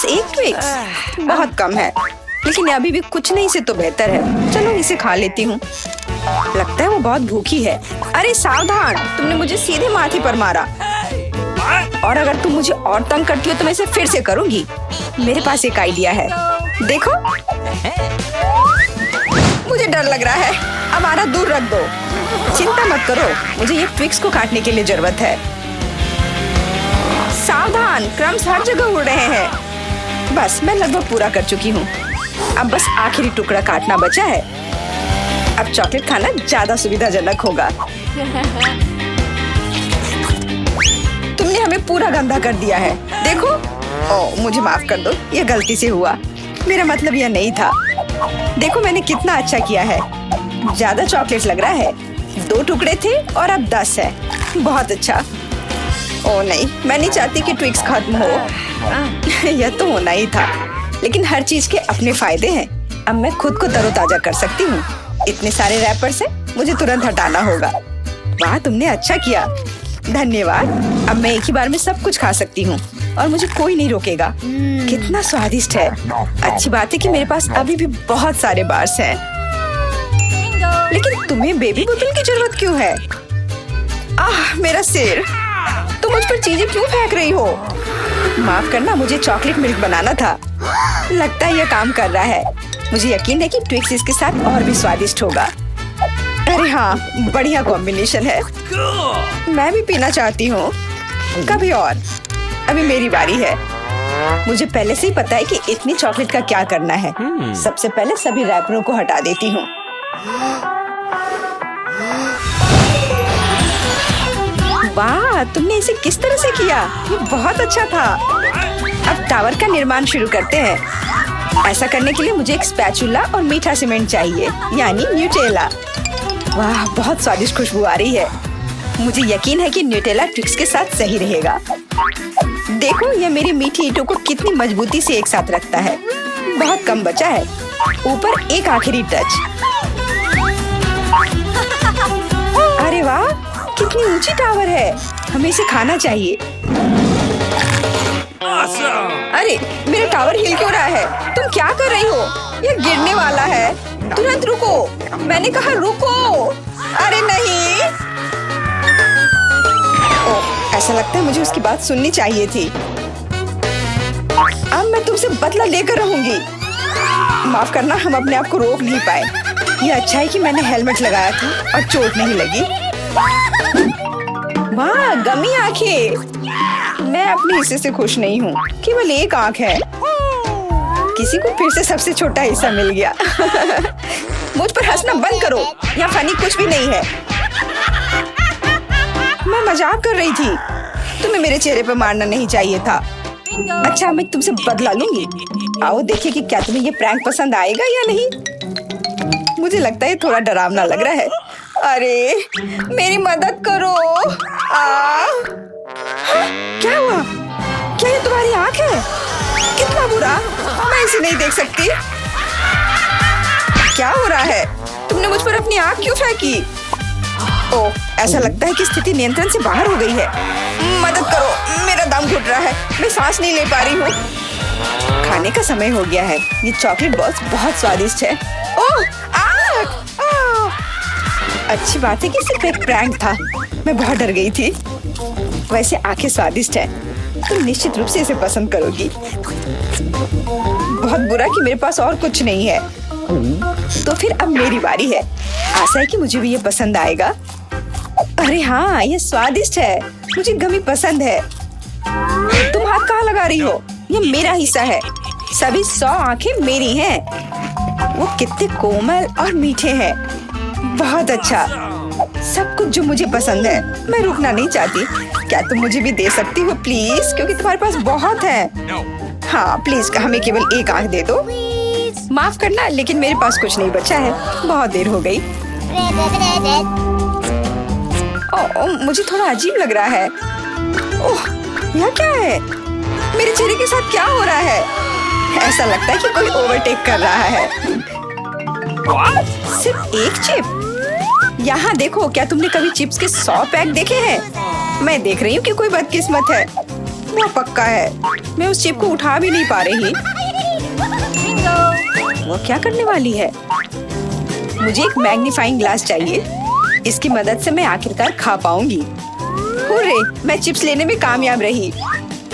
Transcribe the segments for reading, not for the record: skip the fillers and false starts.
बस एक ट्विक्स बहुत कम है, लेकिन अभी भी कुछ नहीं से तो बेहतर है। चलो इसे खा लेती हूँ। लगता है वो बहुत भूखी है। अरे सावधान, तुमने मुझे सीधे माथे पर मारा। और अगर तुम मुझे और तंग करती हो तो मैं इसे फिर से करूंगी। मेरे पास एक आइडिया है, देखो। मुझे डर लग रहा है, अब आरा दूर रख दो। चिंता मत करो, मुझे ये ट्विक्स को काटने के लिए जरूरत है। सावधान, क्रम्स हर जगह उड़ रहे हैं। बस मैं लगभग पूरा कर चुकी हूँ। अब बस आखिरी टुकड़ा काटना बचा है। अब चॉकलेट खाना ज्यादा सुविधाजनक होगा। तुमने हमें पूरा गंदा कर दिया है, देखो। ओह, मुझे माफ कर दो, ये गलती से हुआ। मेरा मतलब यह नहीं था। देखो मैंने कितना अच्छा किया है। ज्यादा चॉकलेट लग रहा है। 2 टुकड़े थे और अब 10 है। बहुत अच्छा। ओह नहीं, मैं नहीं चाहती कि ट्विक्स खत्म हो। यह तो होना ही था, लेकिन हर चीज के अपने फायदे हैं। अब मैं खुद को तरोताजा कर सकती हूँ। इतने सारे रैपर से मुझे तुरंत हटाना होगा। वाह, तुमने अच्छा किया, धन्यवाद। अब मैं एक ही बार में सब कुछ खा सकती हूँ और मुझे कोई नहीं रोकेगा। कितना स्वादिष्ट है। अच्छी बात है कि मेरे पास अभी भी बहुत सारे बार्स हैं। लेकिन तुम्हें बेबी बोतल की जरूरत क्यों है? आह, मेरा सिर। तुम मुझ पर चीजें क्यों फेंक रही हो? माफ करना, मुझे चॉकलेट मिल्क बनाना था। लगता है यह काम कर रहा है। मुझे यकीन है कि ट्विक्स इसके साथ और भी स्वादिष्ट होगा। अरे हाँ, बढ़िया कॉम्बिनेशन है। मैं भी पीना चाहती हूँ, कभी और। अभी मेरी बारी है। मुझे पहले से ही पता है कि इतनी चॉकलेट का क्या करना है। सबसे पहले सभी रैपरों को हटा देती हूँ। वाह, तुमने इसे किस तरह से किया? ये बहुत अच्छा था। अब टावर का निर्माण शुरू करते हैं। ऐसा करने के लिए मुझे एक स्पैचुला और मीठा सीमेंट चाहिए, यानी न्यूटेला। वाह, बहुत स्वादिष्ट खुशबू आ रही है। मुझे यकीन है कि न्यूटेला ट्विक्स के साथ सही रहेगा। देखो, यह मेरी मीठी ईंटों को कितनी मजबूती से एक साथ रखता है। बहुत कम बचा है। ऊपर एक आखिरी टच। अरे वाह, कितनी ऊंची टावर है। हमें इसे खाना चाहिए। अरे, मेरा टावर हिल क्यों रहा है? तुम क्या कर रही हो? यह गिरने वाला है। तुरंत रुको, मैंने कहा रुको। अरे नहीं। ओह, ऐसा लगता है मुझे उसकी बात सुननी चाहिए थी। अब मैं तुमसे बदला लेकर रहूंगी। माफ करना, हम अपने आप को रोक नहीं पाए। यह अच्छा है कि मैंने हेलमेट लगाया था और चोट नहीं लगी। वाह, गमी आंखें। मैं अपने हिस्से से खुश नहीं हूँ। केवल एक आंख है। किसी को फिर से सबसे छोटा हिस्सा मिल गया। मुझ पर हंसना बंद करो। यहाँ फनी कुछ भी नहीं है। मैं मजाक कर रही थी। तुम्हें मेरे चेहरे पर मारना नहीं चाहिए था। अच्छा, मैं तुमसे बदला लूंगी। आओ देखें कि क्या तुम्हें ये प्रैंक पसंद आएगा या नहीं। मुझे लगता है थोड़ा डरावना लग रहा है। अरे, मेरी मदद करो। क्या हुआ? क्या ये तुम्हारी आँख है? कितना बुरा। मैं इसे नहीं देख सकती। क्या हो रहा है? तुमने मुझ पर अपनी आँख क्यों फेंकी? ओह, ऐसा लगता है कि स्थिति नियंत्रण से बाहर हो गई है। मदद करो, मेरा दम घुट रहा है। मैं सांस नहीं ले पा रही हूँ। खाने का समय हो गया है। ये चॉकलेट बॉल्स बहुत स्वादिष्ट है। ओह, अच्छी बात है कि सिर्फ एक प्रैंक था। मैं बहुत डर गई थी। वैसे आंखें स्वादिष्ट है। तुम निश्चित रूप से इसे पसंद करोगी। बहुत बुरा कि मेरे पास और कुछ नहीं है। तो फिर अब मेरी बारी है। आशा है कि मुझे भी ये पसंद आएगा। अरे हाँ, ये स्वादिष्ट है। मुझे गमी पसंद है। तुम हाथ कहाँ लगा रही हो? ये मेरा हिस्सा है। सभी 100 आंखें मेरी हैं। वो कितने कोमल और मीठे हैं। बहुत अच्छा, सब कुछ जो मुझे पसंद है। मैं रुकना नहीं चाहती। क्या तुम मुझे भी दे सकती हो प्लीज? क्योंकि तुम्हारे पास बहुत है। हाँ प्लीज, हमें केवल एक आंख दे दो। माफ करना, लेकिन मेरे पास कुछ नहीं बचा है। बहुत देर हो गई। ओह, मुझे थोड़ा अजीब लग रहा है। ओह, यह क्या है? मेरे चेहरे के साथ क्या हो रहा है? ऐसा लगता है कि कोई ओवरटेक कर रहा है। सिर्फ एक चिप? यहाँ देखो, क्या तुमने कभी चिप्स के 100 पैक देखे हैं? मैं देख रही हूँ कि कोई बदकिस्मत है। वो पक्का है। मैं उस चिप को उठा भी नहीं पा रही। वो क्या करने वाली है? मुझे एक मैग्नीफाइंग ग्लास चाहिए। इसकी मदद से मैं आखिरकार खा पाऊंगी। हुर्रे, मैं चिप्स लेने में कामयाब रही।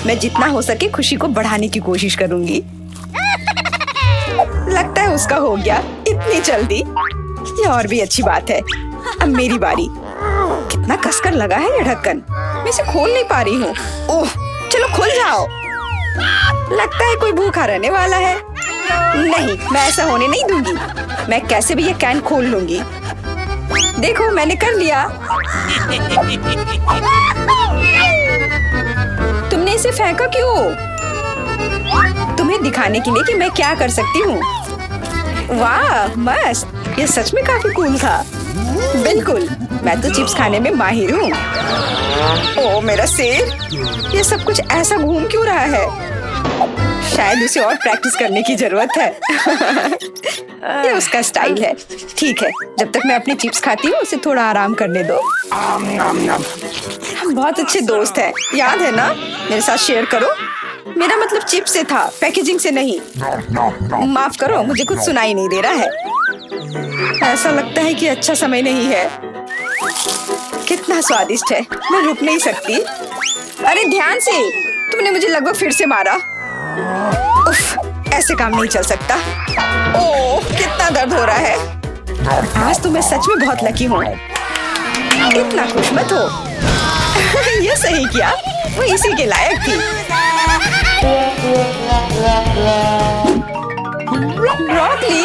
मैं जितना हो सके खुशी को बढ़ाने की कोशिश करूंगी। लगता है उसका हो गया इतनी जल्दी। ये और भी अच्छी बात है। अब मेरी बारी। कितना कसकर लगा है ये ढक्कन। मैं इसे खोल नहीं पा रही हूँ। ओह, चलो खुल जाओ। लगता है कोई भूखा रहने वाला है। नहीं, मैं ऐसा होने नहीं दूंगी। मैं कैसे भी ये कैन खोल लूंगी। देखो, मैंने कर लिया। तुमने इसे फेंका क्यों? तुम्हें दिखाने के लिए कि मैं क्या कर सकती हूँ। वाह, मस्त। ये सच में काफी कूल था। बिल्कुल, मैं तो चिप्स खाने में माहिर हूँ। ओह मेरा सिर, ये सब कुछ ऐसा घूम क्यों रहा है? शायद उसे और प्रैक्टिस करने की जरूरत है। ये उसका स्टाइल है। ठीक है, जब तक मैं अपनी चिप्स खाती हूँ उसे थोड़ा आराम करने दो। हम बहुत अच्छे दोस्त हैं, याद है ना? मेरे साथ शेयर करो। मेरा मतलब चिप्स से था, पैकेजिंग से नहीं। माफ करो, मुझे कुछ सुनाई नहीं दे रहा है। ऐसा लगता है कि अच्छा समय नहीं है। कितना स्वादिष्ट है, मैं रुक नहीं सकती। अरे ध्यान से, तुमने मुझे लगभग फिर से मारा। उफ, ऐसे काम नहीं चल सकता। ओह, कितना दर्द हो रहा है। आज तो मैं सच में बहुत लकी हूँ। इतना खुश मत हो। ये सही किया, वो इसी के लायक थी। ब्रोकली,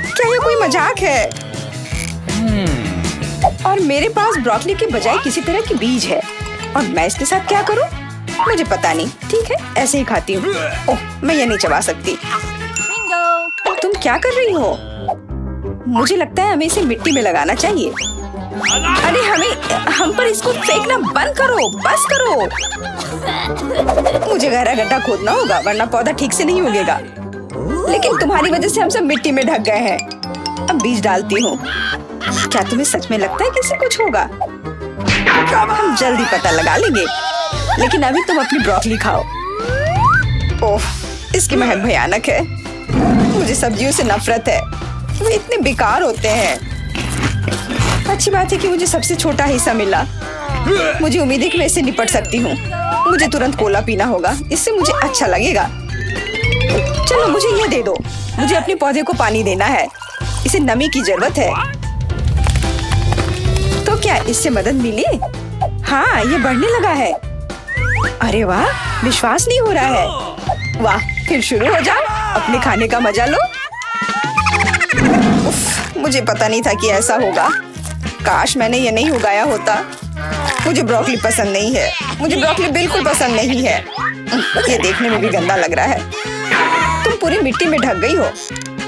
क्या ये कोई मजाक है? और मेरे पास ब्रोकली के बजाय किसी तरह की बीज है और मैं इसके साथ क्या करूं? मुझे पता नहीं। ठीक है, ऐसे ही खाती हूँ। ओह, मैं ये नहीं चबा सकती। तुम क्या कर रही हो? मुझे लगता है हमें इसे मिट्टी में लगाना चाहिए। अरे हम पर इसको फेंकना बंद करो, बस करो। मुझे गहरा गड्ढा खोदना होगा वरना पौधा ठीक से नहीं उगेगा। लेकिन तुम्हारी वजह से हम सब मिट्टी में ढक गए हैं। अब बीज डालती हूँ। क्या तुम्हें सच में लगता है कि इससे कुछ होगा? हम जल्दी पता लगा लेंगे। लेकिन अभी तुम अपनी ब्रोकली खाओ। ओह, इसकी महक भयानक है। मुझे सब्जियों से नफरत है, वे इतने बेकार होते हैं। अच्छी बात है कि मुझे सबसे छोटा हिस्सा मिला। मुझे उम्मीद है कि मैं इससे निपट सकती हूँ। मुझे तुरंत कोला पीना होगा, इससे मुझे अच्छा लगेगा। चलो मुझे ये दे दो। मुझे अपने पौधे को पानी देना है, इसे नमी की जरूरत है। तो क्या इससे मदद मिली? हाँ, ये बढ़ने लगा है। अरे वाह, विश्वास नहीं हो रहा है। वाह, फिर शुरू हो जाओ, अपने खाने का मजा लो। उफ, मुझे पता नहीं था कि ऐसा होगा। काश मैंने ये नहीं उगाया होता। मुझे ब्रोकली पसंद नहीं है। मुझे ब्रोकली बिल्कुल पसंद नहीं है। ये देखने में भी गंदा लग रहा है। तुम पूरी मिट्टी में ढक गई हो,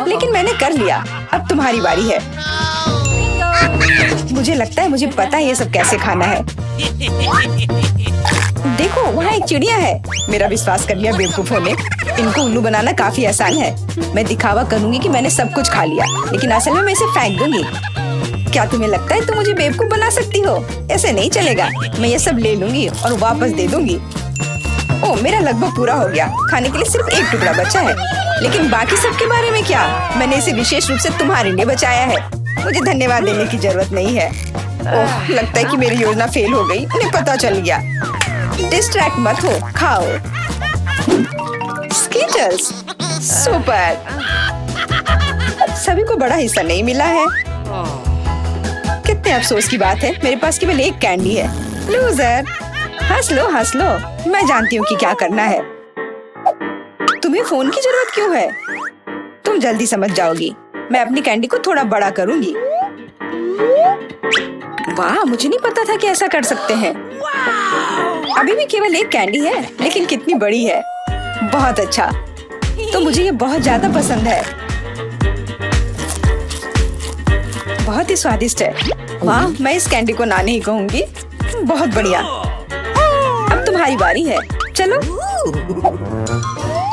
लेकिन मैंने कर लिया। अब तुम्हारी बारी है। मुझे लगता है मुझे पता है ये सब कैसे खाना है। देखो, वहाँ एक चिड़िया है। मेरा विश्वास कर लिया बेवकूफों ने। इनको उल्लू बनाना काफी आसान है। मैं दिखावा करूंगी कि मैंने सब कुछ खा लिया, लेकिन असल में मैं इसे फेंक दूंगी। क्या तुम्हें लगता है तुम मुझे बेवकूफ बना सकती हो? ऐसे नहीं चलेगा। मैं ये सब ले लूंगी और वापस दे दूंगी। ओह, मेरा लगभग पूरा हो गया। खाने के लिए सिर्फ एक टुकड़ा बचा है। लेकिन बाकी सब के बारे में क्या? मैंने इसे विशेष रूप से तुम्हारे लिए बचाया है। मुझे धन्यवाद देने की जरूरत नहीं है। ओह, लगता है कि मेरी योजना फेल हो गई। उन्हें पता चल गया। डिस्ट्रैक्ट मत हो, खाओ। Skittles, super. सभी को बड़ा हिस्सा नहीं मिला है। कितने अफसोस की बात है, मेरे पास केवल एक कैंडी है। लूजर, हंस लो हंस लो। मैं जानती हूँ कि क्या करना है। तुम्हें फोन की जरूरत क्यों है? तुम जल्दी समझ जाओगी। मैं अपनी कैंडी को थोड़ा बड़ा करूंगी। वाह, मुझे नहीं पता था कि ऐसा कर सकते हैं। अभी भी केवल एक कैंडी है, लेकिन कितनी बड़ी है। बहुत अच्छा, तो मुझे ये बहुत ज्यादा पसंद है। बहुत ही स्वादिष्ट है। वाह, मैं इस कैंडी को ना नहीं कहूंगी। बहुत बढ़िया। अब तुम्हारी बारी है। चलो।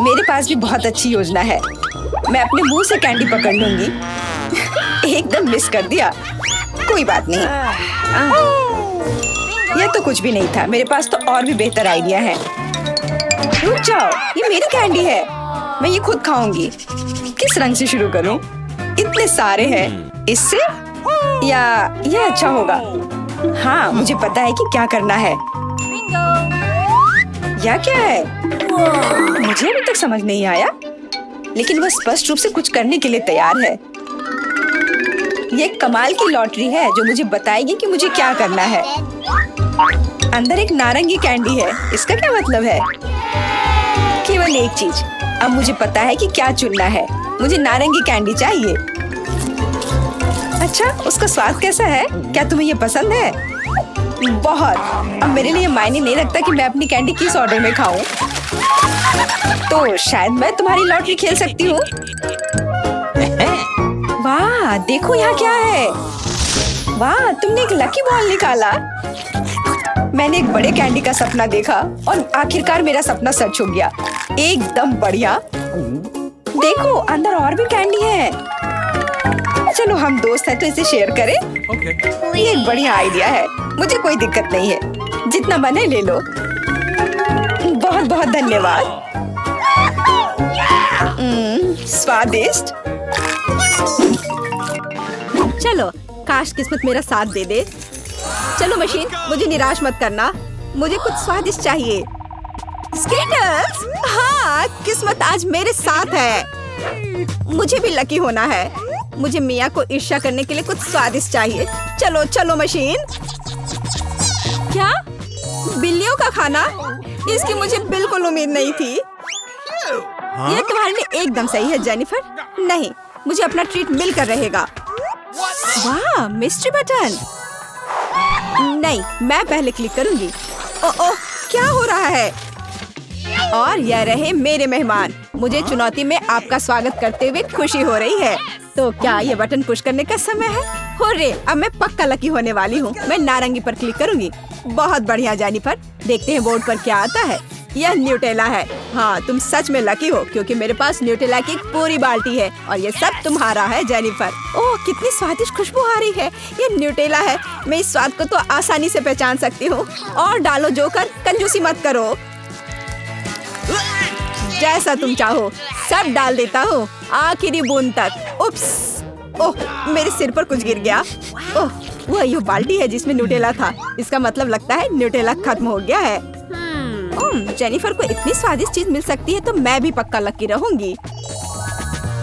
मेरे पास भी बहुत अच्छी योजना है। मैं अपने मुंह से कैंडी पकड़ लूंगी। एकदम मिस कर दिया। कोई बात नहीं। यह तो कुछ भी नहीं था। मेरे पास तो और भी बेहतर आइडिया है। रुक जाओ, ये मेरी कैंडी है, मैं ये खुद खाऊंगी। किस रंग से शुरू करूं? इतने सारे हैं, इससे या ये अच्छा होगा? हाँ, मुझे पता है कि क्या करना है। या क्या है? मुझे अभी तक समझ नहीं आया, लेकिन वह स्पष्ट रूप से कुछ करने के लिए तैयार है। ये एक कमाल की लॉटरी है जो मुझे बताएगी कि मुझे क्या करना है। अंदर एक नारंगी कैंडी है, इसका क्या मतलब है? केवल एक चीज, अब मुझे पता है कि क्या चुनना है। मुझे नारंगी कैंडी चाहिए। अच्छा, उसका स्वाद कैसा है? क्या तुम्हें ये पसंद है? बहुत। अब मेरे लिए मायने नहीं रखता कि मैं अपनी कैंडी किस ऑर्डर में खाऊं। तो शायद मैं तुम्हारी लॉटरी खेल सकती हूँ। वाह, देखो यहाँ क्या है। वाह, तुमने एक लकी बॉल निकाला। मैंने एक बड़े कैंडी का सपना देखा और आखिरकार मेरा सपना सच हो गया। एकदम बढ़िया। देखो, अंदर और भी कैंडी है। चलो, हम दोस्त हैं तो इसे शेयर करें। ये एक बढ़िया आइडिया है, मुझे कोई दिक्कत नहीं है। जितना बने ले लो। बहुत बहुत धन्यवाद। स्वादिष्ट। चलो, काश किस्मत मेरा साथ दे दे। चलो मशीन, मुझे निराश मत करना। मुझे कुछ स्वादिष्ट चाहिए। स्केटर्स, हाँ, किस्मत आज मेरे साथ है। मुझे भी लकी होना है। मुझे मिया को ईर्ष्या करने के लिए कुछ स्वादिष्ट चाहिए। चलो चलो मशीन। क्या? बिल्लियों का खाना? इसकी मुझे बिल्कुल उम्मीद नहीं थी। यह तुम्हारे लिए एकदम सही है जेनिफर। नहीं, मुझे अपना ट्रीट मिलकर रहेगा। वाह, मिस्ट्री बटन। नहीं, मैं पहले क्लिक करूंगी। ओह, क्या हो रहा है? और यह रहे मेरे मेहमान। मुझे चुनौती में आपका स्वागत करते हुए खुशी हो रही है। तो क्या ये बटन पुश करने का समय है? हुर्रे, अब मैं पक्का लकी होने वाली हूँ। मैं नारंगी पर क्लिक करूंगी। बहुत बढ़िया जेनिफर। देखते हैं बोर्ड पर क्या आता है। यह न्यूटेला है। हाँ, तुम सच में लकी हो क्योंकि मेरे पास न्यूटेला की एक पूरी बाल्टी है और ये सब तुम्हारा है जेनिफर। ओह, कितनी स्वादिष्ट खुशबू आ रही है। ये न्यूटेला है। मैं इस स्वाद को तो आसानी से पहचान सकती हूँ। और डालो जोकर, कंजूसी मत करो। जैसा तुम चाहो सब डाल देता हूँ, आखिरी बूंद तक। उप्स, ओह, मेरे सिर पर कुछ गिर गया। ओह, वह ये बाल्टी है जिसमें न्यूटेला था। इसका मतलब लगता है न्यूटेला खत्म हो गया है। जेनिफर को इतनी स्वादिष्ट चीज मिल सकती है तो मैं भी पक्का लकी रहूंगी।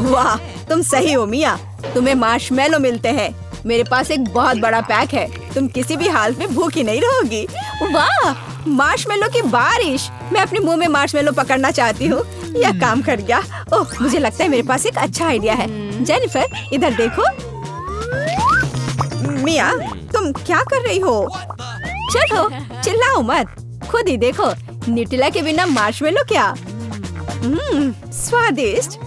वाह, तुम सही हो मिया। तुम्हें मार्शमेलो मिलते हैं। मेरे पास एक बहुत बड़ा पैक है। तुम किसी भी हाल में भूखी नहीं रहोगी। वाह, मार्शमेलो की बारिश। मैं अपने मुंह में मार्शमेलो पकड़ना चाहती हूँ। यह काम कर गया। ओह, मुझे लगता है मेरे पास एक अच्छा आइडिया है। जेनिफर, इधर देखो। मिया, तुम क्या कर रही हो? चलो, चिल्लाओ मत, खुद ही देखो। न्यूटेला के बिना मार्शमेलो क्या? स्वादिष्ट।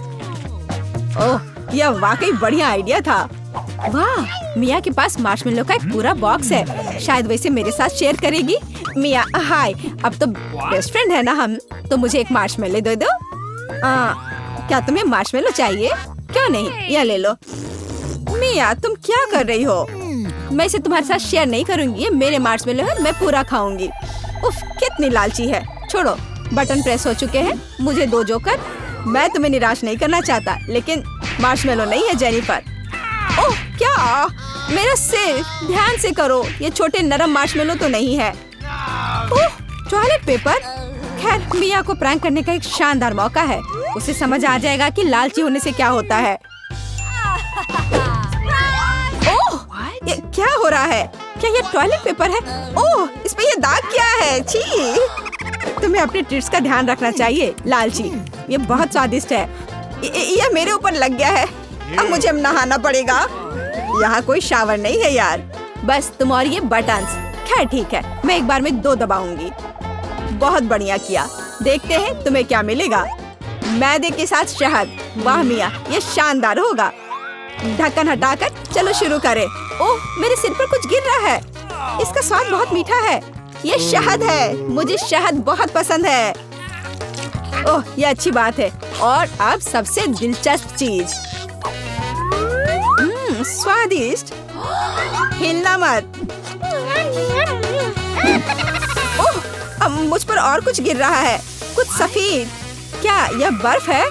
ओह, यह वाकई बढ़िया आइडिया था। वाह, मिया के पास मार्शमेलो का एक पूरा बॉक्स है। शायद वैसे मेरे साथ शेयर करेगी। मिया, हाय। अब तो बेस्ट फ्रेंड है ना हम। तो मुझे एक मार्शमेलो दे दो। क्या तुम्हें मार्शमेलो चाहिए? क्यों नहीं, यह ले लो। मिया, तुम क्या कर रही हो? मैं इसे तुम्हारे साथ शेयर नहीं करूंगी। ये मेरे मार्शमेलो है, मैं पूरा खाऊंगी। उफ, कितनी लालची है। छोड़ो, बटन प्रेस हो चुके हैं। मुझे दो जोकर। मैं तुम्हें निराश नहीं करना चाहता, लेकिन मार्शमेलो नहीं है जेनिफर। ओह, क्या? मेरा सिर, ध्यान से करो। ये छोटे नरम मार्शमेलो तो नहीं है। ओह, टॉयलेट पेपर। खैर, मिया को प्रैंक करने का एक शानदार मौका है। उसे समझ आ जाएगा कि लालची होने से क्या होता है। ओह, ये क्या हो रहा है? क्या ये टॉयलेट पेपर है? ओह, इस पे ये दाग क्या है? छी! तुम्हें अपने ट्रीट्स का ध्यान रखना चाहिए, लालची। ये बहुत स्वादिष्ट है। ये मेरे ऊपर लग गया है। अब मुझे नहाना पड़ेगा। यहाँ कोई शावर नहीं है यार। बस तुम और ये बटन्स। खैर ठीक है, मैं एक बार में 2 दबाऊंगी। बहुत बढ़िया किया। देखते हैं तुम्हें क्या मिलेगा। मैदे के साथ शहद। वाह मिया, ये शानदार होगा। ढक्कन हटाकर चलो शुरू करें। ओह, मेरे सिर पर कुछ गिर रहा है। इसका स्वाद बहुत मीठा है। ये शहद है। मुझे शहद बहुत पसंद है। ओह, ये अच्छी बात है। और अब सबसे दिलचस्प चीज। स्वादिष्ट। हिलना मत। ओह, अब मुझ पर और कुछ गिर रहा है। कुछ सफेद। क्या यह बर्फ है?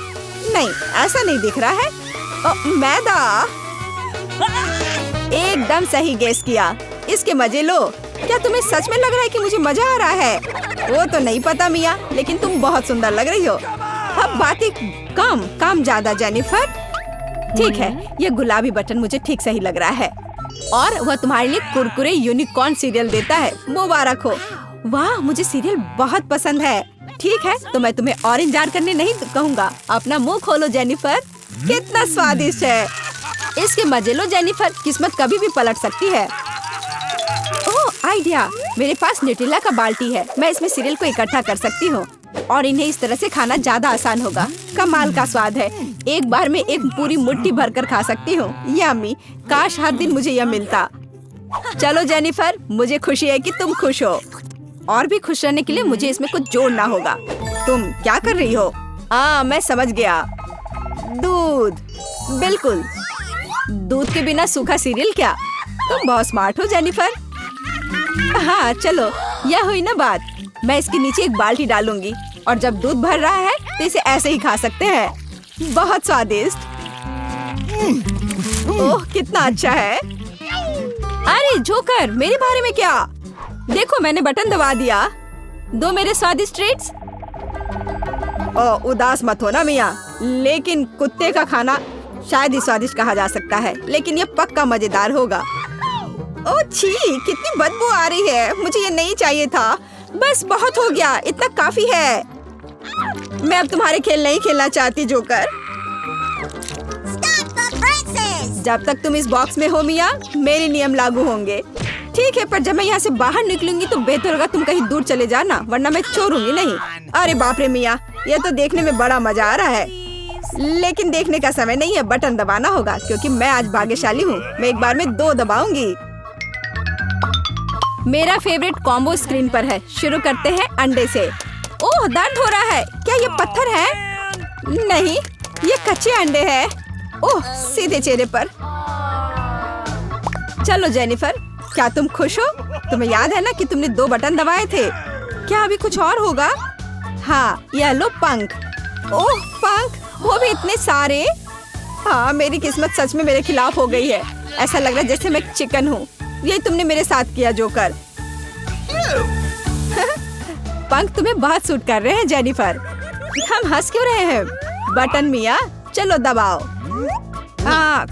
नहीं, ऐसा नहीं दिख रहा है। मैदा। एकदम सही गेस किया। इसके मजे लो। क्या तुम्हें सच में लग रहा है कि मुझे मजा आ रहा है? वो तो नहीं पता मिया, लेकिन तुम बहुत सुंदर लग रही हो। अब बातें कम, काम ज्यादा जेनिफर। ठीक है, ये गुलाबी बटन मुझे ठीक सही लग रहा है। और वह तुम्हारे लिए कुरकुरे यूनिकॉर्न सीरियल देता है। मुबारक हो। वाह, मुझे सीरियल बहुत पसंद है। ठीक है, तो मैं तुम्हें और इंतजार करने नहीं कहूँगा। अपना मुंह खोलो जेनिफर। कितना स्वादिष्ट है। इसके मजे लो जेनिफर, किस्मत कभी भी पलट सकती है। ओह आइडिया, मेरे पास न्यूट्रेला का बाल्टी है। मैं इसमें सीरियल को इकट्ठा कर सकती हूँ और इन्हें इस तरह से खाना ज्यादा आसान होगा। कमाल का स्वाद है। एक बार में एक पूरी मुट्ठी भरकर खा सकती हूँ। यम्मी, काश हर दिन मुझे यह मिलता। चलो जेनिफर, मुझे खुशी है कि तुम खुश हो। और भी खुश रहने के लिए मुझे इसमें कुछ जोड़ना होगा। तुम क्या कर रही हो? मैं समझ गया। दूध। बिल्कुल, दूध के बिना सूखा सीरियल क्या? तुम बहुत स्मार्ट हो जेनिफर। हाँ चलो, यह हुई ना बात। मैं इसके नीचे एक बाल्टी डालूंगी और जब दूध भर रहा है तो इसे ऐसे ही खा सकते हैं। बहुत स्वादिष्ट। ओह कितना अच्छा है। अरे जोकर, मेरे बारे में क्या? देखो, मैंने बटन दबा दिया। दो मेरे स्वादिष्ट ट्रीट्स। उदास मत हो ना मिया, लेकिन कुत्ते का खाना शायद ही स्वादिष्ट कहा जा सकता है, लेकिन ये पक्का मजेदार होगा। ओह छी, कितनी बदबू आ रही है। मुझे ये नहीं चाहिए था। बस बहुत हो गया, इतना काफी है। मैं अब तुम्हारे खेल नहीं खेलना चाहती जोकर। जब तक तुम इस बॉक्स में हो मिया, मेरे नियम लागू होंगे। ठीक है, पर जब मैं यहाँ से बाहर निकलूंगी तो बेहतर होगा तुम कहीं दूर चले जाना, वरना मैं छोड़ूंगी नहीं। अरे बाप रे मिया, यह तो देखने में बड़ा मजा आ रहा है, लेकिन देखने का समय नहीं है। बटन दबाना होगा क्योंकि मैं आज भाग्यशाली हूँ। मैं एक बार में 2 दबाऊंगी। मेरा फेवरेट कॉम्बो स्क्रीन पर है। शुरू करते हैं अंडे से। ओह दर्द हो रहा है। क्या ये पत्थर है? नहीं, ये कच्चे अंडे हैं। ओह सीधे चेहरे पर। चलो जेनिफर, क्या तुम खुश हो? तुम्हें याद है ना कि तुमने 2 बटन दबाए थे। क्या अभी कुछ और होगा? हाँ, यह लो पंख। ओह पंख, वो भी इतने सारे। हाँ, मेरी किस्मत सच में मेरे खिलाफ हो गई है। ऐसा लग रहा है जैसे मैं एक चिकन हूँ। यही तुमने मेरे साथ किया जोकर। पंख तुम्हें बहुत सूट कर रहे हैं जेनिफर। हम हंस क्यों रहे हैं? बटन मिया, चलो दबाओ।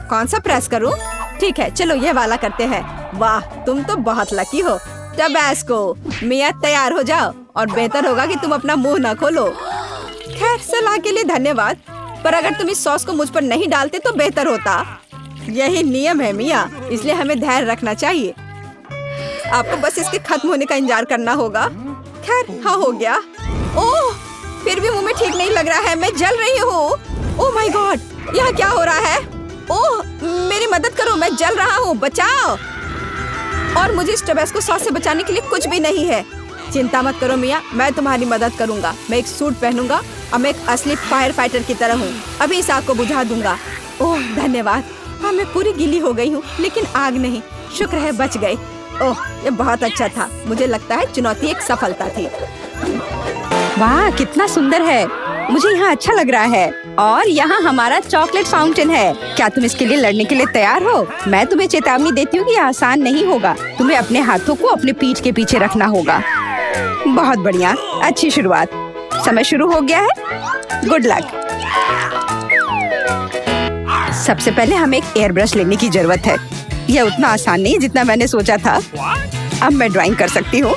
कौन सा प्रेस करूं? ठीक है, चलो ये वाला करते हैं। वाह, तुम तो बहुत लकी हो। टबैस्को। मिया तैयार हो जाओ, और बेहतर होगा कि तुम अपना मुंह न खोलो। खैर, सलाह के लिए धन्यवाद, पर अगर तुम इस सॉस को मुझ पर नहीं डालते तो बेहतर होता। यही नियम है मिया, इसलिए हमें धैर्य रखना चाहिए। आपको बस इसके खत्म होने का इंतजार करना होगा। खैर, हाँ हो गया। ओह, फिर भी मुंह में ठीक नहीं लग रहा है। मैं जल रही हूँ। ओह माय गॉड, यहाँ क्या हो रहा है? ओह, मेरी मदद करो, मैं जल रहा हूँ, बचाओ। और मुझे इस टबैस्को सॉस से बचाने के लिए कुछ भी नहीं है। चिंता मत करो मिया, मैं तुम्हारी मदद करूंगा। मैं एक सूट पहनूंगा और मैं एक असली फायर फाइटर की तरह हूँ। अभी इस आग को बुझा दूंगा। ओह धन्यवाद। हाँ, मैं पूरी गीली हो गई हूँ, लेकिन आग नहीं। शुक्र है बच गए। ओह, ये बहुत अच्छा था। मुझे लगता है चुनौती एक सफलता थी। वाह, कितना सुंदर है। मुझे यहाँ अच्छा लग रहा है। और यहाँ हमारा चॉकलेट फाउंटेन है। क्या तुम इसके लिए लड़ने के लिए तैयार हो? मैं तुम्हें चेतावनी देती हूँ कि यह आसान नहीं होगा। तुम्हें अपने हाथों को अपने पीठ के पीछे रखना होगा। बहुत बढ़िया, अच्छी शुरुआत। समय शुरू हो गया है। Good luck. सबसे पहले हमें एक एयर ब्रश लेने की जरूरत है। यह उतना आसान नहीं जितना मैंने सोचा था। अब मैं ड्राइंग कर सकती हूँ।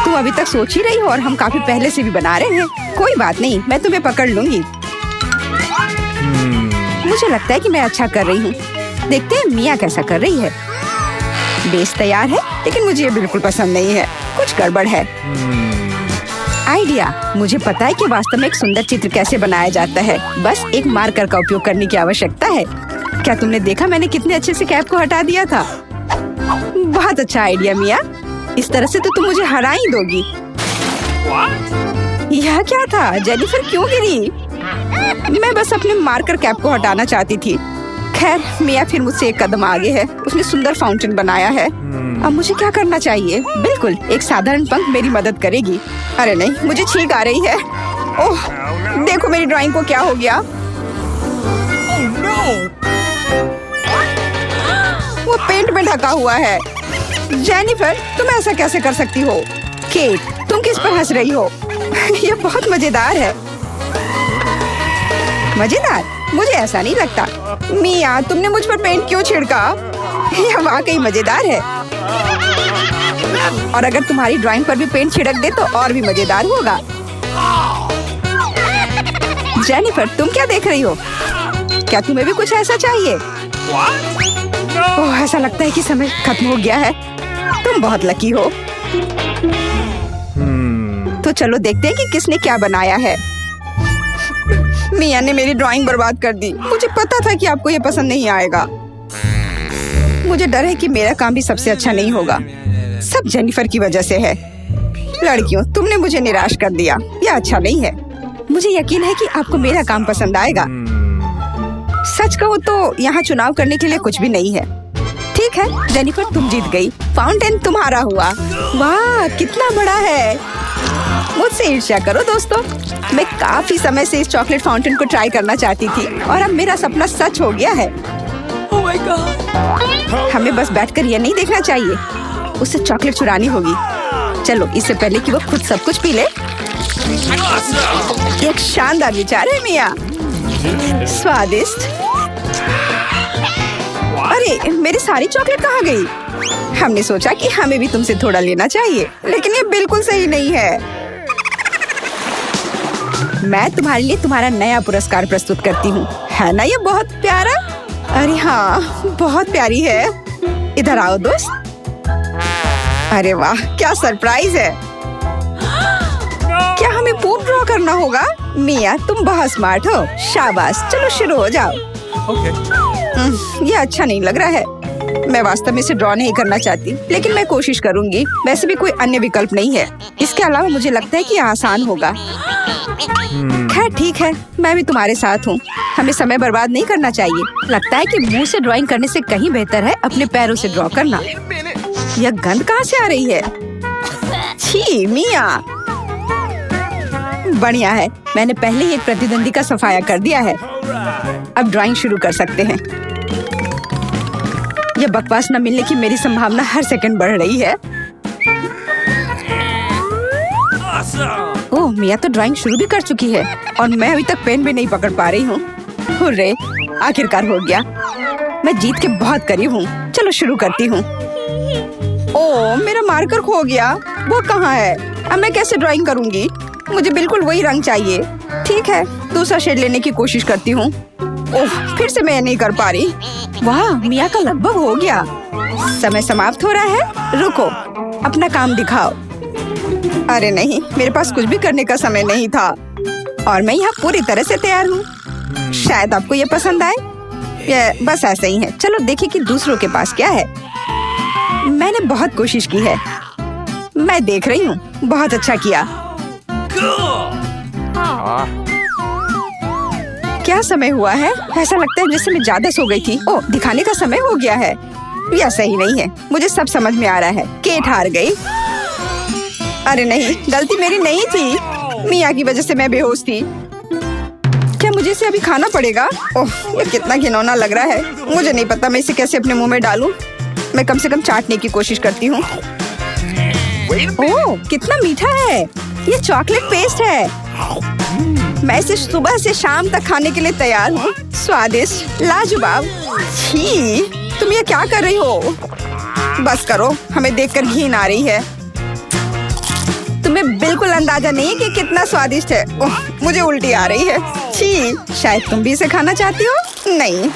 तुम अभी तक सोच ही रही हो और हम काफी पहले से भी बना रहे हैं। कोई बात नहीं, मैं तुम्हें पकड़ लूंगी। मुझे लगता है कि मैं अच्छा कर रही हूँ। देखते हैं मिया कैसा कर रही है। बेस तैयार है, लेकिन मुझे ये बिल्कुल पसंद नहीं है। कुछ गड़बड़ है। आइडिया, मुझे पता है कि वास्तव में एक सुंदर चित्र कैसे बनाया जाता है। बस एक मार्कर का उपयोग करने की आवश्यकता है। क्या तुमने देखा मैंने कितने अच्छे से कैप को हटा दिया था? बहुत अच्छा आइडिया मिया। इस तरह से तो तुम मुझे हरा ही दोगी। यह क्या था? जेनिफर क्यों गिरी? मैं बस अपने मार्कर कैप को हटाना चाहती थी। खैर मिया फिर मुझसे एक कदम आगे है। उसने सुंदर फाउंटेन बनाया है। अब मुझे क्या करना चाहिए? बिल्कुल, एक साधारण पंख मेरी मदद करेगी। अरे नहीं, मुझे छींक आ रही है। ओह, देखो मेरी ड्राइंग को क्या हो गया। वो पेंट में ढका हुआ है। जेनिफर, तुम ऐसा कैसे कर सकती हो? केट, तुम किस पर हंस रही हो? ये बहुत मजेदार है। मजेदार? मुझे ऐसा नहीं लगता। मिया, तुमने मुझ पर पेंट क्यों छिड़का? यह वाकई मजेदार है। और अगर तुम्हारी ड्राइंग पर भी पेंट छिड़क दे तो और भी मजेदार होगा। जेनिफर, तुम क्या देख रही हो? क्या तुम्हें भी कुछ ऐसा चाहिए? ओह, ऐसा लगता है कि समय खत्म हो गया है। तुम बहुत लकी हो। तो चलो देखते हैं कि किसने क्या बनाया है। मिया ने मेरी ड्राइंग बर्बाद कर दी। मुझे पता था कि आपको ये पसंद नहीं आएगा। मुझे डर है कि मेरा काम भी सबसे अच्छा नहीं होगा। सब जेनिफर की वजह से है। लड़कियों, तुमने मुझे निराश कर दिया। यह अच्छा नहीं है। मुझे यकीन है कि आपको मेरा काम पसंद आएगा। सच कहूँ तो यहाँ चुनाव करने के लिए कुछ भी नहीं है। ठीक है जेनिफर, तुम जीत गई। फाउंटेन तुम्हारा हुआ। वाह, कितना बड़ा है। मुझसे ईर्ष्या करो दोस्तों। मैं काफी समय से इस चॉकलेट फाउंटेन को ट्राई करना चाहती थी और अब मेरा सपना सच हो गया है। Oh my God! हमें बस बैठकर यह नहीं देखना चाहिए, उससे चॉकलेट चुरानी होगी। चलो, इससे पहले कि वो खुद सब कुछ पी ले। एक शानदार विचार है मिया। स्वादिष्ट। अरे, मेरी सारी चॉकलेट कहाँ गई? हमने सोचा कि हमें भी तुमसे थोड़ा लेना चाहिए, लेकिन ये बिल्कुल सही नहीं है। मैं तुम्हारे लिए तुम्हारा नया पुरस्कार प्रस्तुत करती हूँ। है ना ये बहुत प्यारा? अरे हाँ, बहुत प्यारी है। इधर आओ दोस्त। अरे वाह, क्या सरप्राइज है। क्या हमें पूर्ण ड्रॉ करना होगा? मिया, तुम बहुत स्मार्ट हो। शाबाश, चलो शुरू हो जाओ। ये अच्छा नहीं लग रहा है। मैं वास्तव में इसे ड्रॉ नहीं करना चाहती, लेकिन मैं कोशिश करूंगी। वैसे भी कोई अन्य विकल्प नहीं है। इसके अलावा मुझे लगता है कि आसान होगा। खैर ठीक है, मैं भी तुम्हारे साथ हूँ। हमें समय बर्बाद नहीं करना चाहिए। लगता है कि मुंह से ड्राइंग करने से कहीं बेहतर है अपने पैरों से ड्रॉ करना। यह गंध कहाँ से आ रही है? छी मिया। बढ़िया है, मैंने पहले ही एक प्रतिद्वंदी का सफाया कर दिया है। अब ड्राइंग शुरू कर सकते हैं। यह बकवास न मिलने की मेरी संभावना हर सेकंड बढ़ रही है। ओह, मिया तो ड्राइंग शुरू भी कर चुकी है और मैं अभी तक पेन भी नहीं पकड़ पा रही हूँ। हुर्रे, आखिरकार हो गया। मैं जीत के बहुत करीब हूँ। चलो शुरू करती हूँ। ओह, मेरा मार्कर खो गया। वो कहाँ है? अब मैं कैसे ड्राइंग करूँगी? मुझे बिल्कुल वही रंग चाहिए। ठीक है, दूसरा शेड लेने की कोशिश करती हूँ। ओह, फिर से मैं नहीं कर पा रही। वाह, मिया का लगभग हो गया। समय समाप्त हो रहा है। रुको, अपना काम दिखाओ। अरे नहीं, मेरे पास कुछ भी करने का समय नहीं था और मैं यहाँ पूरी तरह से तैयार हूँ। शायद आपको ये पसंद आए। ये बस ऐसे ही है। चलो देखें कि दूसरों के पास क्या है। मैंने बहुत कोशिश की है। मैं देख रही हूँ। बहुत अच्छा किया। क्या समय हुआ है? ऐसा लगता है जैसे मैं ज्यादा सो गई थी। ओह, दिखाने का समय हो गया है। यह सही नहीं है। मुझे सब समझ में आ रहा है। केट हार गई। अरे नहीं, गलती मेरी नहीं थी। मिया की वजह से मैं बेहोश थी। क्या मुझे इसे अभी खाना पड़ेगा? ओह, ये कितना घिनौना लग रहा है। मुझे नहीं पता मैं इसे कैसे अपने मुंह में डालूं। मैं कम से कम चाटने की कोशिश करती हूँ। ओह, कितना मीठा है। ये चॉकलेट पेस्ट है। मैं इसे सुबह से शाम तक खाने के लिए तैयार हूँ। स्वादिष्ट, लाजवाब। छी, तुम ये क्या कर रही हो? बस करो, हमें देखकर घिन आ रही है। तुम्हें बिल्कुल अंदाजा नहीं है कि कितना स्वादिष्ट है। ओह, मुझे उल्टी आ रही है। छी, शायद तुम भी इसे खाना चाहती हो? नहीं।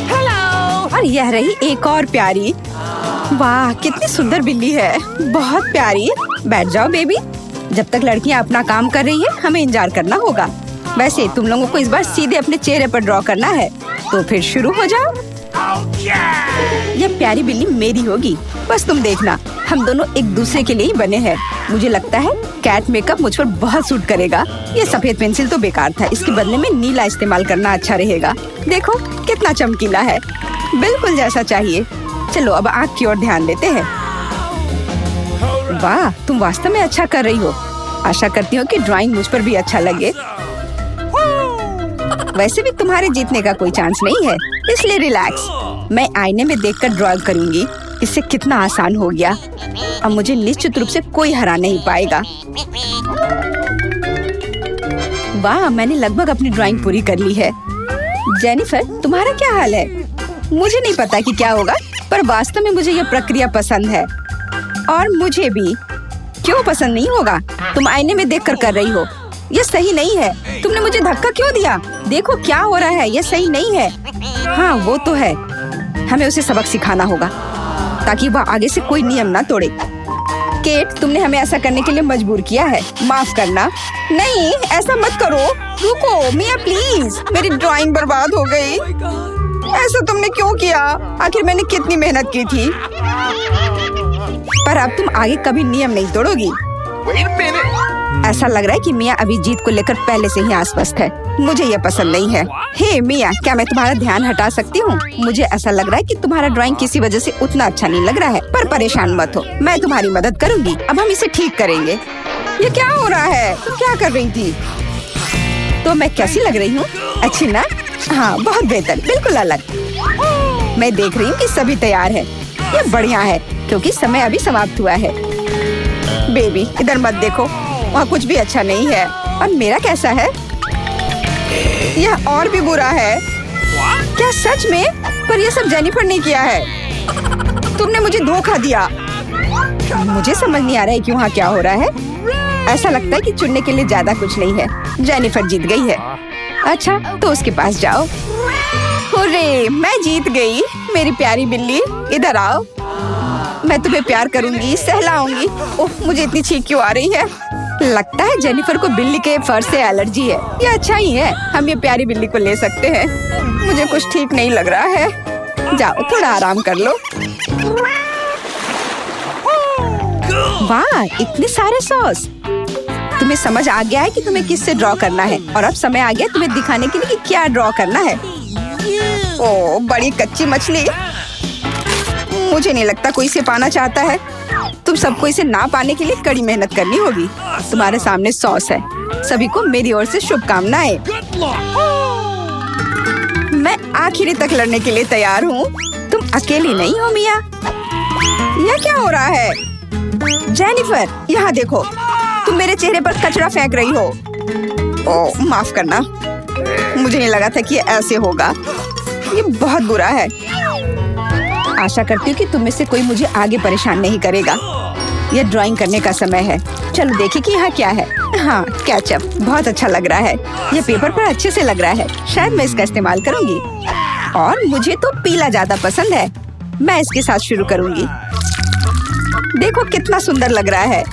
हेलो। और यह रही एक और प्यारी। वाह, कितनी सुंदर बिल्ली है। बहुत प्यारी। बैठ जाओ बेबी। जब तक लड़कियां अपना काम कर रही है, हमें इंतजार करना होगा। वैसे तुम लोगों को इस बार सीधे अपने चेहरे पर ड्रॉ करना है, तो फिर शुरू हो जाओ। ये प्यारी बिल्ली मेरी होगी, बस तुम देखना। हम दोनों एक दूसरे के लिए ही बने हैं। मुझे लगता है कैट मेकअप मुझ पर बहुत सूट करेगा। ये सफेद पेंसिल तो बेकार था, इसके बदले में नीला इस्तेमाल करना अच्छा रहेगा। देखो कितना चमकीला है, बिल्कुल जैसा चाहिए। चलो अब आँख की ओर ध्यान देते हैं। वाह, तुम वास्तव में अच्छा कर रही हो। आशा करती हूँ कि ड्राइंग मुझ पर भी अच्छा लगे। वैसे भी तुम्हारे जीतने का कोई चांस नहीं है, इसलिए रिलैक्स। मैं आईने में देखकर ड्रॉ करूंगी। इससे कितना आसान हो गया। अब मुझे निश्चित रूप से कोई हरा नहीं पाएगा। वाह, मैंने लगभग अपनी ड्राइंग पूरी कर ली है। जेनिफर, तुम्हारा क्या हाल है? मुझे नहीं पता कि क्या होगा, पर वास्तव में मुझे यह प्रक्रिया पसंद है। और मुझे भी। क्यों पसंद नहीं होगा? तुम आईने में देखकर कर रही हो। यह सही नहीं है। तुमने मुझे धक्का क्यों दिया? देखो क्या हो रहा है, यह सही नहीं है। हाँ वो तो है, हमें उसे सबक सिखाना होगा ताकि वह आगे से कोई नियम ना तोड़े। केट, तुमने हमें ऐसा करने के लिए मजबूर किया है, माफ करना। नहीं, ऐसा मत करो। रुको मिया प्लीज, मेरी ड्राइंग बर्बाद हो गई। ऐसा तुमने क्यों किया? आखिर मैंने कितनी मेहनत की थी। पर अब तुम आगे कभी नियम नहीं तोड़ोगी। ऐसा लग रहा है कि मिया अभी जीत को लेकर पहले से ही आश्वस्त है। मुझे यह पसंद नहीं है। हे मिया, क्या मैं तुम्हारा ध्यान हटा सकती हूँ? मुझे ऐसा लग रहा है कि तुम्हारा ड्राइंग किसी वजह से उतना अच्छा नहीं लग रहा है, पर परेशान मत हो, मैं तुम्हारी मदद करूँगी। अब हम इसे ठीक करेंगे। ये क्या हो रहा है? तुम क्या कर रही थी? तो मैं कैसी लग रही हूँ? अच्छी ना? हाँ बहुत बेहतर, बिल्कुल अलग। मैं देख रही हूँ कि सभी तैयार है। ये बढ़िया है क्योंकि समय अभी समाप्त हुआ है। बेबी इधर मत देखो, वहाँ कुछ भी अच्छा नहीं है। और मेरा कैसा है? यह और भी बुरा है। क्या सच में? पर यह सब जेनिफर ने किया है। तुमने मुझे धोखा दिया। मुझे समझ नहीं आ रहा है कि वहाँ क्या हो रहा है। ऐसा लगता है कि चुनने के लिए ज्यादा कुछ नहीं है। जेनिफर जीत गई है। अच्छा तो उसके पास जाओ। हुर्रे, मैं जीत गई। मेरी प्यारी बिल्ली, इधर आओ। मैं तुम्हें प्यार करूंगी, सहलाऊंगी। ओह, मुझे इतनी छींक क्यों आ रही है? लगता है जेनिफर को बिल्ली के फर से एलर्जी है। ये अच्छा ही है, हम ये प्यारी बिल्ली को ले सकते हैं। मुझे कुछ ठीक नहीं लग रहा है। जाओ थोड़ा आराम कर लो। वाह, इतने सारे सॉस। तुम्हें समझ आ गया है कि तुम्हें किससे ड्रॉ करना है, और अब समय आ गया तुम्हें दिखाने के लिए कि क्या ड्रॉ करना है। ओह, बड़ी कच्ची मछली। मुझे नहीं लगता कोई इसे पाना चाहता है। तुम सबको इसे ना पाने के लिए कड़ी मेहनत करनी होगी। तुम्हारे सामने सॉस है। सभी को मेरी ओर से शुभकामनाएं। मैं आखिरी तक लड़ने के लिए तैयार हूँ। तुम अकेली नहीं हो मिया। यह क्या हो रहा है? जेनिफर, यहाँ देखो, तुम मेरे चेहरे पर कचरा फेंक रही हो। ओह, माफ करना, मुझे नहीं लगा था कि ऐसे होगा। ये बहुत बुरा है। आशा करती हूँ कि तुम में से कोई मुझे आगे परेशान नहीं करेगा। यह ड्राइंग करने का समय है। चलो देखिए कि यहाँ क्या है। हाँ, केचप बहुत अच्छा लग रहा है। यह पेपर पर अच्छे से लग रहा है। शायद मैं इसका इस्तेमाल करूँगी। और मुझे तो पीला ज्यादा पसंद है। मैं इसके साथ शुरू करूँगी। देखो कितना सुंदर लग रहा है,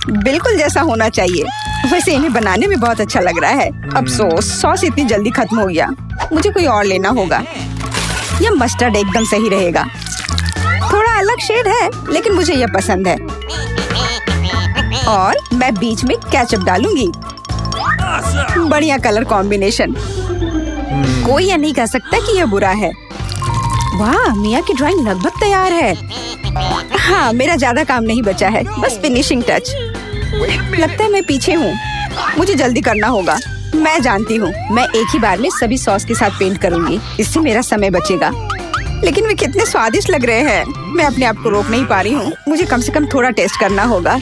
बिल्कुल जैसा होना चाहिए। वैसे इन्हें बनाने में बहुत अच्छा लग रहा है। अफसोस सॉस इतनी जल्दी खत्म हो गया। मुझे कोई और लेना होगा। यह मस्टर्ड एकदम सही रहेगा। थोड़ा अलग शेड है लेकिन मुझे यह पसंद है। और मैं बीच में केचप डालूंगी। बढ़िया कलर कॉम्बिनेशन। कोई यह नहीं कह सकता कि यह बुरा है। वाह, मिया की ड्राइंग लगभग तैयार है। हाँ, मेरा ज्यादा काम नहीं बचा है, बस फिनिशिंग टच। लगता है मैं पीछे हूँ। मुझे जल्दी करना होगा। मैं जानती हूँ, मैं एक ही बार में सभी सॉस के साथ पेंट करूंगी। इससे मेरा समय बचेगा। लेकिन वे कितने स्वादिष्ट लग रहे हैं। मैं अपने आप को रोक नहीं पा रही हूँ। मुझे कम से कम थोड़ा टेस्ट करना होगा।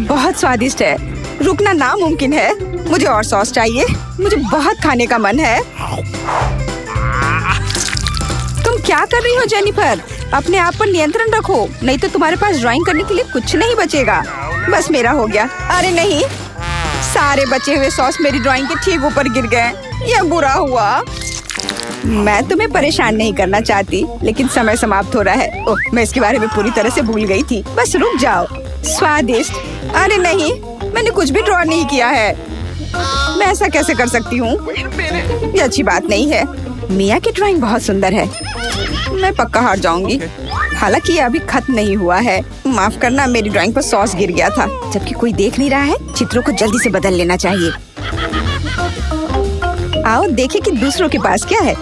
बहुत स्वादिष्ट है। रुकना नामुमकिन है। मुझे और सॉस चाहिए। मुझे बहुत खाने का मन है। तुम क्या कर रही हो जेनिफर? अपने आप पर नियंत्रण रखो, नहीं तो तुम्हारे पास ड्राइंग करने के लिए कुछ नहीं बचेगा। बस मेरा हो गया। अरे नहीं, सारे बचे हुए सॉस मेरी ड्राइंग के ठीक ऊपर गिर गए। यह बुरा हुआ। मैं तुम्हें परेशान नहीं करना चाहती, लेकिन समय समाप्त हो रहा है। ओह, मैं इसके बारे में पूरी तरह से भूल गई थी। बस रुक जाओ। स्वादिष्ट। अरे नहीं, मैंने कुछ भी ड्रॉ नहीं किया है। मैं ऐसा कैसे कर सकती हूँ? ये अच्छी बात नहीं है। मिया की ड्राइंग बहुत सुंदर है। मैं पक्का हार जाऊंगी। हालांकि ये अभी खत्म नहीं हुआ है। माफ करना, मेरी ड्राइंग पर सॉस गिर गया था। जबकि कोई देख नहीं रहा है, चित्रों को जल्दी से बदल लेना चाहिए। आओ देखें कि दूसरों के पास क्या है।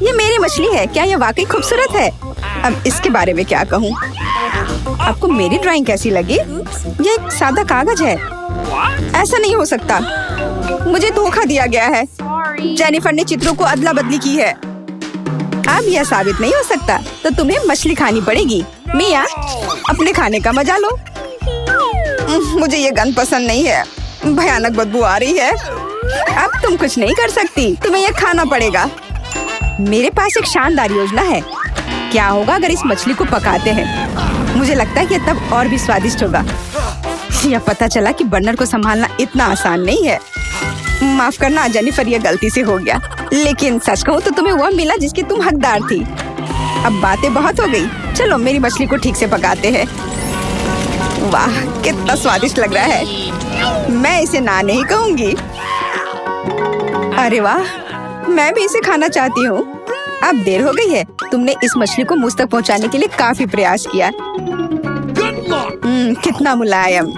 ये मेरी मछली है। क्या ये वाकई खूबसूरत है? अब इसके बारे में क्या कहूँ? आपको मेरी ड्राइंग कैसी लगी? ये एक सादा कागज है। ऐसा नहीं हो सकता। मुझे धोखा दिया गया है। जेनिफर ने चित्रों को अदला बदली की है। अब यह साबित नहीं हो सकता, तो तुम्हें मछली खानी पड़ेगी। मिया, अपने खाने का मजा लो। मुझे ये गंध पसंद नहीं है। भयानक बदबू आ रही है। अब तुम कुछ नहीं कर सकती, तुम्हें यह खाना पड़ेगा। मेरे पास एक शानदार योजना है। क्या होगा अगर इस मछली को पकाते हैं? मुझे लगता है कि तब और भी स्वादिष्ट होगा। यह पता चला कि बर्नर को संभालना इतना आसान नहीं है। माफ करना जेनिफर, यह गलती से हो गया। लेकिन सच कहूँ तो तुम्हें वह मिला जिसकी तुम हकदार थी। अब बातें बहुत हो गई। चलो मेरी मछली को ठीक से पकाते हैं। वाह, कितना स्वादिष्ट लग रहा है। मैं इसे ना नहीं कहूँगी। अरे वाह, मैं भी इसे खाना चाहती हूँ। अब देर हो गई है। तुमने इस मछली को मुझ तक पहुँचाने के लिए काफी प्रयास किया। कितना मुलायम।